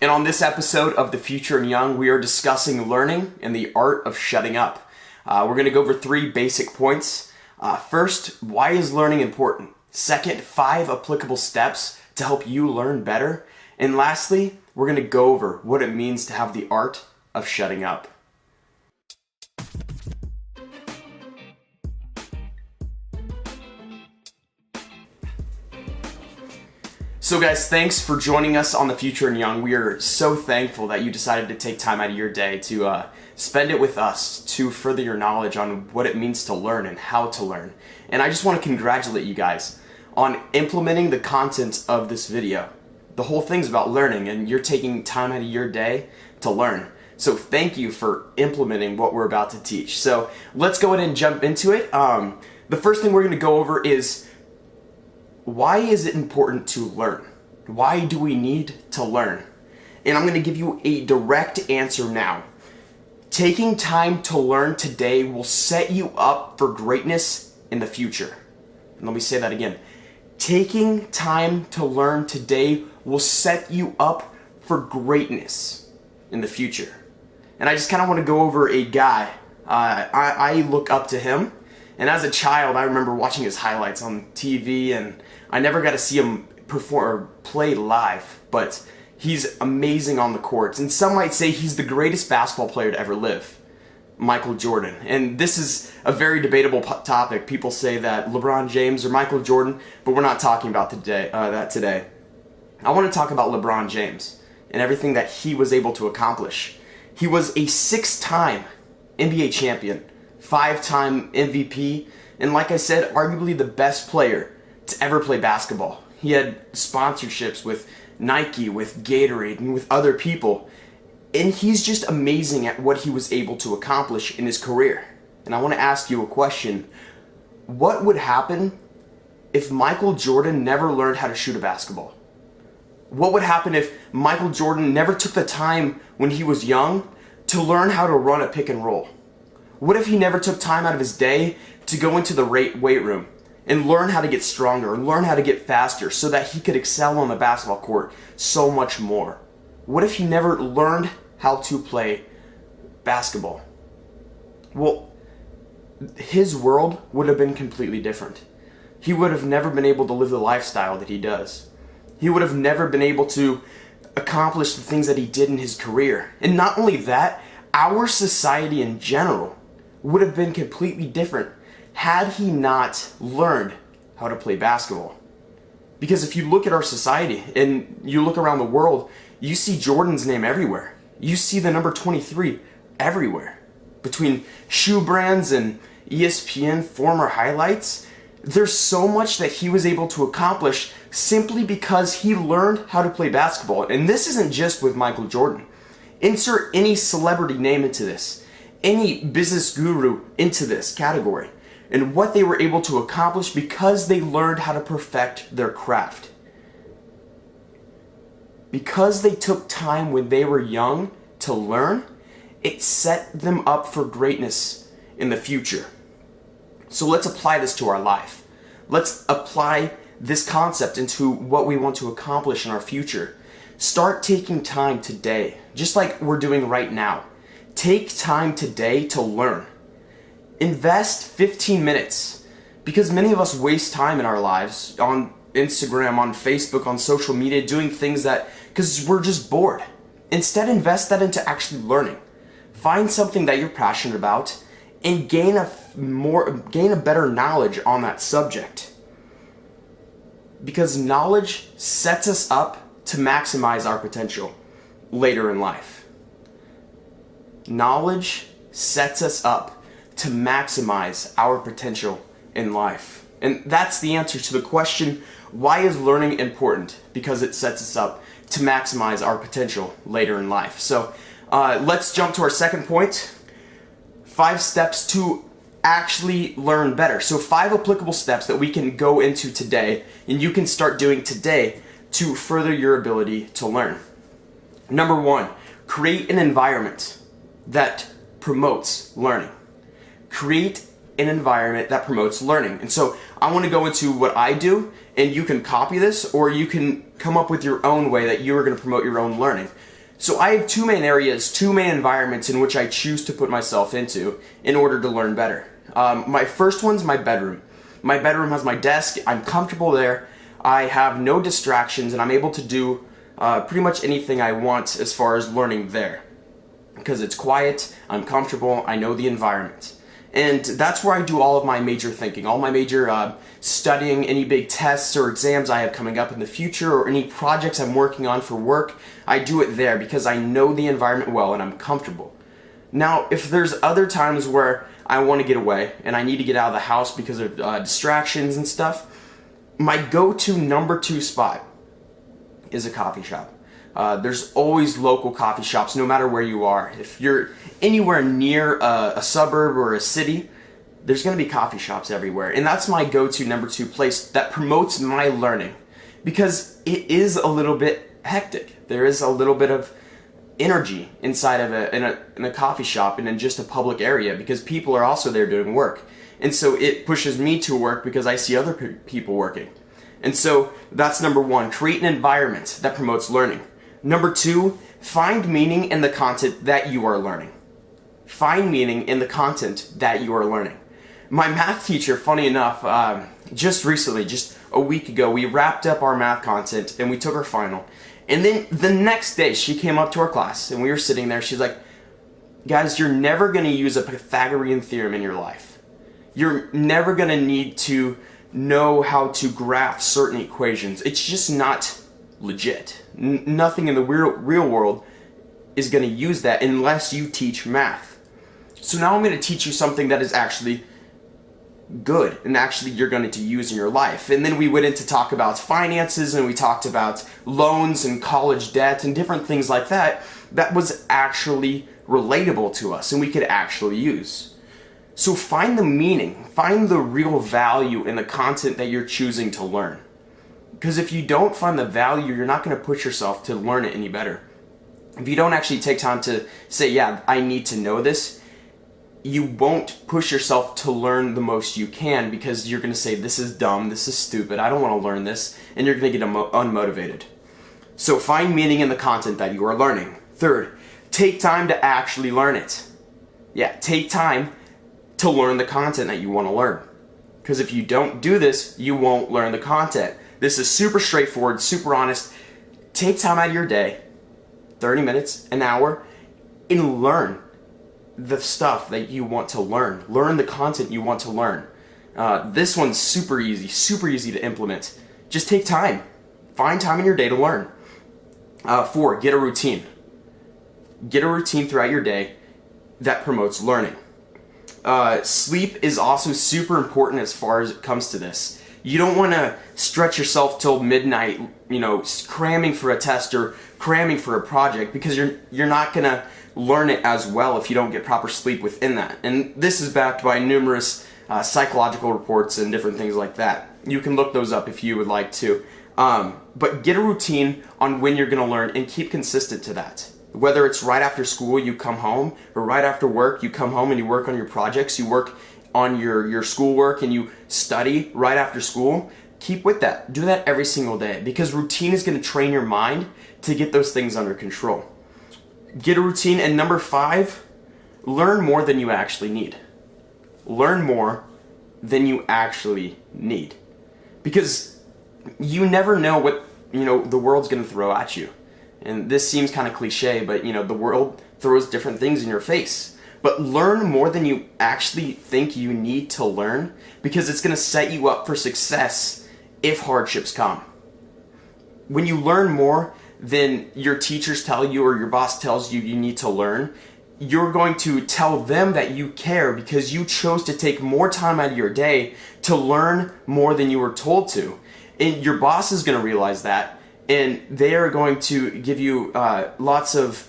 And on this episode of The Future and Young, we are discussing learning and the art of shutting up. We're going to go over 3 basic points. First, why is learning important? Second, 5 applicable steps to help you learn better. And lastly, we're going to go over what it means to have the art of shutting up. So guys, thanks for joining us on The Future and Young. We are so thankful that you decided to take time out of your day to spend it with us to further your knowledge on what it means to learn and how to learn. And I just want to congratulate you guys on implementing the content of this video. The whole thing's about learning, and you're taking time out of your day to learn. So thank you for implementing what we're about to teach. So let's go ahead and jump into it. The first thing we're going to go over is, why is it important to learn? Why do we need to learn? And I'm going to give you a direct answer now. Taking time to learn today will set you up for greatness in the future. And let me say that again. Taking time to learn today will set you up for greatness in the future. And I just kind of want to go over a guy. I look up to him. And as a child, I remember watching his highlights on TV, and I never got to see him perform or play live, but he's amazing on the courts. And some might say he's the greatest basketball player to ever live, Michael Jordan. And this is a very debatable topic. People say that LeBron James or Michael Jordan, but we're not talking about that today. I want to talk about LeBron James and everything that he was able to accomplish. He was a 6-time NBA champion, 5-time MVP, and like I said, arguably the best player to ever play basketball. He had sponsorships with Nike, with Gatorade, and with other people. And he's just amazing at what he was able to accomplish in his career. And I want to ask you a question. What would happen if Michael Jordan never learned how to shoot a basketball? What would happen if Michael Jordan never took the time when he was young to learn how to run a pick and roll? What if he never took time out of his day to go into the weight room and learn how to get stronger and learn how to get faster so that he could excel on the basketball court so much more? What if he never learned how to play basketball? Well, his world would have been completely different. He would have never been able to live the lifestyle that he does. He would have never been able to accomplish the things that he did in his career. And not only that, our society in general would have been completely different had he not learned how to play basketball. Because if you look at our society and you look around the world, you see Jordan's name everywhere. You see the number 23 everywhere. Between shoe brands and ESPN former highlights, there's so much that he was able to accomplish simply because he learned how to play basketball. And this isn't just with Michael Jordan. Insert any celebrity name into this, any business guru into this category, and what they were able to accomplish because they learned how to perfect their craft. Because they took time when they were young to learn, it set them up for greatness in the future. So let's apply this to our life. Let's apply this concept into what we want to accomplish in our future. Start taking time today, just like we're doing right now. Take time today to learn. Invest 15 minutes, because many of us waste time in our lives on Instagram, on Facebook, on social media, doing things because we're just bored. Instead, invest that into actually learning. Find something that you're passionate about and gain a better knowledge on that subject. Because knowledge sets us up to maximize our potential later in life. Knowledge sets us up to maximize our potential in life. And that's the answer to the question, why is learning important? Because it sets us up to maximize our potential later in life. So let's jump to our second point, 5 steps to actually learn better. So 5 applicable steps that we can go into today and you can start doing today to further your ability to learn. Number 1, create an environment that promotes learning. Create an environment that promotes learning. And so I want to go into what I do And you can copy this, or you can come up with your own way that you are going to promote your own learning. So I have two main areas, two main environments in which I choose to put myself into in order to learn better. My first one's my bedroom. My bedroom has my desk. I'm comfortable there. I have no distractions, and I'm able to do pretty much anything I want as far as learning there. Because it's quiet, I'm comfortable, I know the environment. And that's where I do all of my major thinking, all my major studying, any big tests or exams I have coming up in the future, or any projects I'm working on for work. I do it there because I know the environment well and I'm comfortable. Now, if there's other times where I want to get away and I need to get out of the house because of distractions and stuff, my go-to number 2 spot is a coffee shop. There's always local coffee shops no matter where you are. If you're anywhere near a suburb or a city, there's going to be coffee shops everywhere. And that's my go-to number 2 place that promotes my learning, because it is a little bit hectic. There is a little bit of energy inside of in a coffee shop and in just a public area, because people are also there doing work. And so it pushes me to work because I see other people working. And so that's number 1, create an environment that promotes learning. Number 2, find meaning in the content that you are learning. Find meaning in the content that you are learning. My math teacher, funny enough, just recently, just a week ago, we wrapped up our math content and we took our final. And then the next day, she came up to our class and we were sitting there. She's like, guys, you're never going to use a Pythagorean theorem in your life. You're never going to need to know how to graph certain equations. It's just not legit. Nothing in the real world is going to use that unless you teach math. So now I'm going to teach you something that is actually good and actually you're going to use in your life. And then we went into talk about finances, and we talked about loans and college debt and different things like that that was actually relatable to us and we could actually use. So find the meaning, find the real value in the content that you're choosing to learn. Because if you don't find the value, you're not going to push yourself to learn it any better. If you don't actually take time to say, yeah, I need to know this, you won't push yourself to learn the most you can, because you're going to say, this is dumb, this is stupid, I don't want to learn this, and you're going to get unmotivated. So find meaning in the content that you are learning. Third, take time to actually learn it. Yeah, take time to learn the content that you want to learn. Because if you don't do this, you won't learn the content. This is super straightforward, super honest. Take time out of your day, 30 minutes, an hour, and learn the stuff that you want to learn. Learn the content you want to learn. This one's super easy to implement. Just take time. Find time in your day to learn. 4, get a routine. Get a routine throughout your day that promotes learning. Sleep is also super important as far as it comes to this. You don't want to stretch yourself till midnight, cramming for a test or cramming for a project, because you're not going to learn it as well if you don't get proper sleep within that. And this is backed by numerous psychological reports and different things like that. You can look those up if you would like to. But get a routine on when you're going to learn and keep consistent to that. Whether it's right after school, you come home, or right after work, you come home and you work on your projects, you work on your schoolwork and you study right after school, keep with that. Do that every single day, because routine is going to train your mind to get those things under control. Get a routine. And number 5, learn more than you actually need. Learn more than you actually need. Because you never know what, the world's going to throw at you. And this seems kind of cliche, but the world throws different things in your face. But learn more than you actually think you need to learn, because it's going to set you up for success if hardships come. When you learn more than your teachers tell you or your boss tells you you need to learn, you're going to tell them that you care because you chose to take more time out of your day to learn more than you were told to. And your boss is going to realize that, and they are going to give you lots of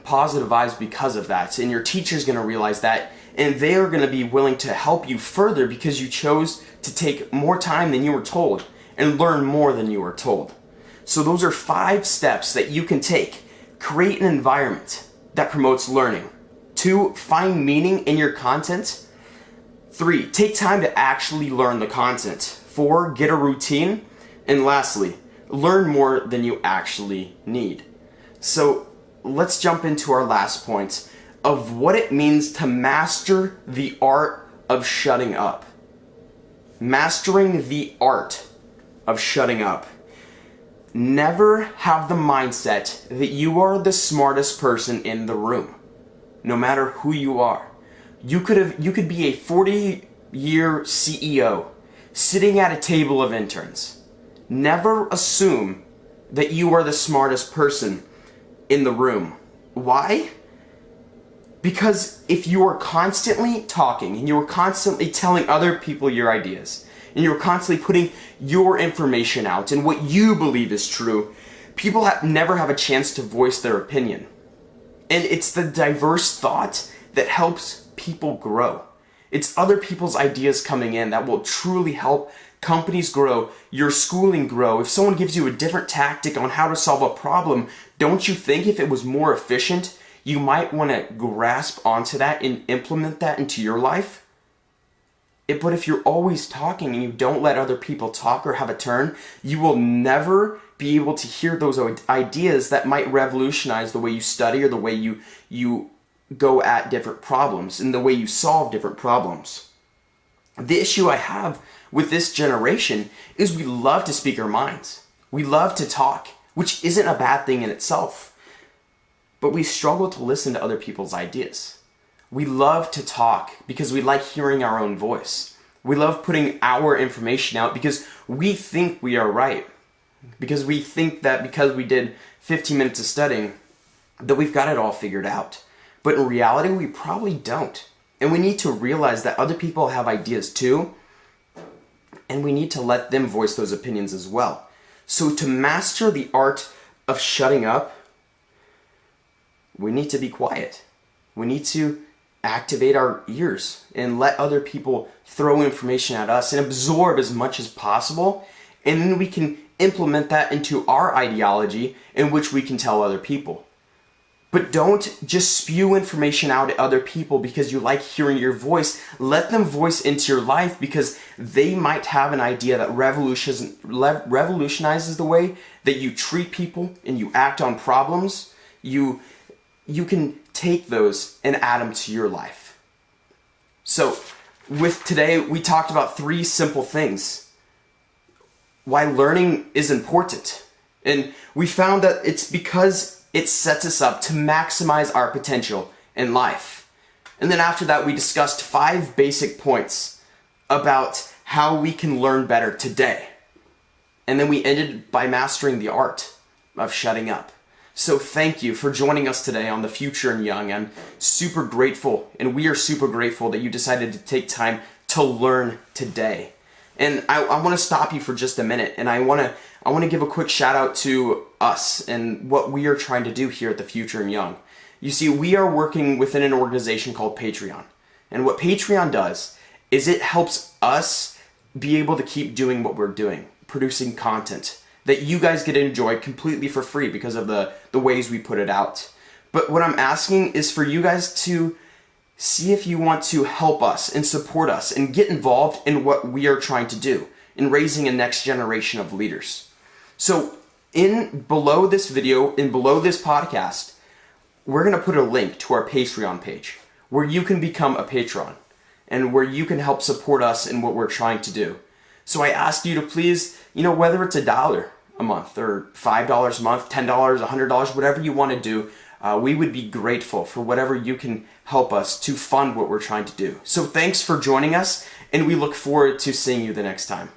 positive vibes because of that. And your teacher's going to realize that, and they are going to be willing to help you further because you chose to take more time than you were told and learn more than you were told. So those are 5 steps that you can take. Create an environment that promotes learning. 2, find meaning in your content. 3, take time to actually learn the content. 4, get a routine. And lastly, learn more than you actually need. So let's jump into our last point of what it means to master the art of shutting up. Mastering the art of shutting up. Never have the mindset that you are the smartest person in the room, no matter who you are. You could be a 40-year CEO sitting at a table of interns. Never assume that you are the smartest person in the room. Why? Because if you are constantly talking and you are constantly telling other people your ideas and you're constantly putting your information out and what you believe is true, people never have a chance to voice their opinion. And it's the diverse thought that helps people grow. It's other people's ideas coming in that will truly help companies grow, your schooling grow. If someone gives you a different tactic on how to solve a problem, don't you think if it was more efficient, you might want to grasp onto that and implement that into your life? But if you're always talking and you don't let other people talk or have a turn, you will never be able to hear those ideas that might revolutionize the way you study or the way you go at different problems and the way you solve different problems. The issue I have with this generation is we love to speak our minds. We love to talk, which isn't a bad thing in itself. But we struggle to listen to other people's ideas. We love to talk because we like hearing our own voice. We love putting our information out because we think we are right. Because we think that because we did 15 minutes of studying, that we've got it all figured out. But in reality, we probably don't. And we need to realize that other people have ideas too, and we need to let them voice those opinions as well. So to master the art of shutting up, we need to be quiet. We need to activate our ears and let other people throw information at us and absorb as much as possible, and then we can implement that into our ideology in which we can tell other people. But don't just spew information out at other people because you like hearing your voice. Let them voice into your life because they might have an idea that revolutionizes the way that you treat people and you act on problems. You can take those and add them to your life. So with today, we talked about 3 simple things. Why learning is important. And we found that it's because it sets us up to maximize our potential in life. And then after that, we discussed 5 basic points about how we can learn better today. And then we ended by mastering the art of shutting up. So thank you for joining us today on The Future and Young. I'm super grateful, and we are super grateful that you decided to take time to learn today. And I want to stop you for just a minute, and I want to give a quick shout out to us and what we are trying to do here at The Future and Young. You see, we are working within an organization called Patreon. And what Patreon does is it helps us be able to keep doing what we're doing, producing content that you guys get to enjoy completely for free because of the ways we put it out. But what I'm asking is for you guys to see if you want to help us and support us and get involved in what we are trying to do in raising a next generation of leaders. So below this video, below this podcast, we're going to put a link to our Patreon page where you can become a patron and where you can help support us in what we're trying to do. So I ask you to please, whether it's $1 a month or $5 a month, $10, $100, whatever you want to do, we would be grateful for whatever you can help us to fund what we're trying to do. So thanks for joining us, and we look forward to seeing you the next time.